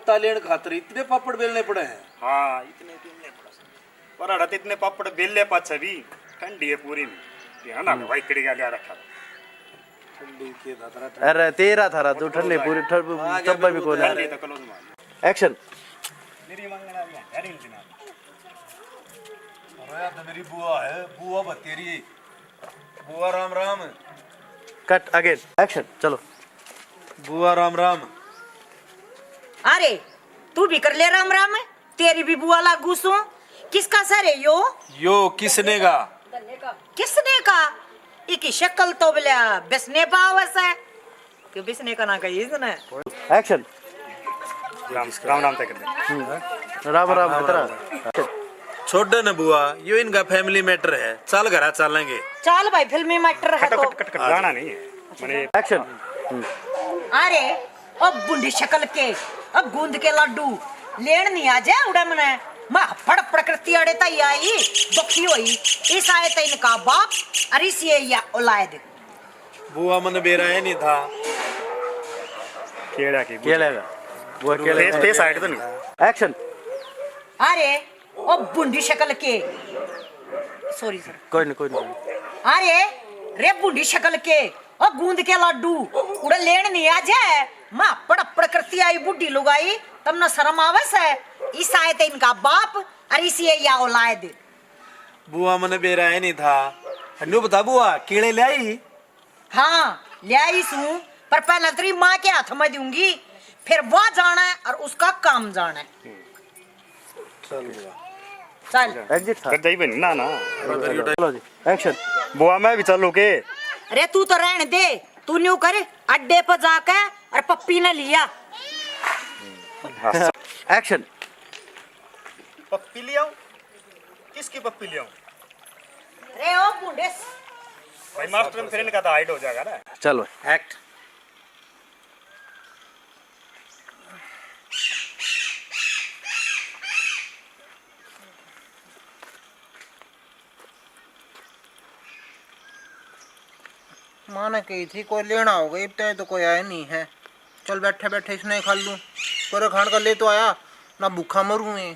पत्ता लेने खातर इतने पापड़ बेलने पड़े हैं। हाँ इतने बेलने पड़े पर अड़त इतने पापड़ बेलने पाछे भी ठंडी है पूरी में ध्यान आ भाई कड़ी लिया रखा ठंडी के दादरा अरे तेरा थारा तू ठंडे पूरी तब भी कोने ठंडी तो क्लोज मार एक्शन। मेरी मंगना भी है दिन दिन अरे यार तो मेरी बुआ है, बुआ बतेरी बुआ Ram Ram. Cut again action चलो। बुआ राम राम। अरे तू भी कर ले राम राम, तेरी भी बुआ लागू सू। किसका सर है यो किसने का? किसने का? इकी शक्ल तो बोला बिसने पावस है क्यों बिसने का ना कही इसने। एक्शन। राम राम राम तक कर दे राम राम की तरह। छोड़ न बुआ, यो इनका फैमिली मैटर है, चल घरा चलेंगे। चल भाई फिल्मी मैटर है तो। कट गाना नहीं है मैंने एक्शन। अरे अब बुंडी शक्ल के अब गूंद के लड्डू लेन नहीं आ जाए उड़ा मने मां फड़ प्रकृति अड़े तई आई दुखी होई इस आए तई इनका बाप अरे से या औलाद। बुआ मन बेराए नहीं था। केड़ा की खेलेगा वो खेलेगा। फेस साइड तो नहीं। एक्शन। अरे ओ बुंडी शक्ल के सॉरी सर कोई नहीं। अरे रे बुंडी शक्ल के ओ गूंद के लड्डू उड़ा लेन नहीं आ जाए मां पड़ प्रकृति आई बुढ़ी लुगाई तमने शर्म आवस है इस आए ते इनका बाप अरे से या औलाद। बुआ मन बेराए नहीं था। नु बता बुआ कीड़े ले आई? हाँ ले आई सू पर पहले तेरी माँ के हाथ में दूंगी फिर वो जाना है और उसका काम जाना है। चल बुआ चल एग्जिट था। कर जाई बनी ना ना चलो जी एक्शन। बुआ मैं भी चलू के अरे तू तो रहने दे, तू न्यू कर अड्डे पर जाकर और पप्पी ने लिया। एक्शन। पप्पी ले आऊं किसकी पप्पी ले आऊं अरे ओ बुंडे भाई मास्टर में फिर इनका तो हाइड हो जाएगा ना। चलो एक्ट। माँ ने कही थी कोई लेना होगा इब तक तो कोई आया नहीं है। चल बैठे बैठे इसने खा लूं। पूरे खान का ले तो आया ना भूखा मरूं मैं।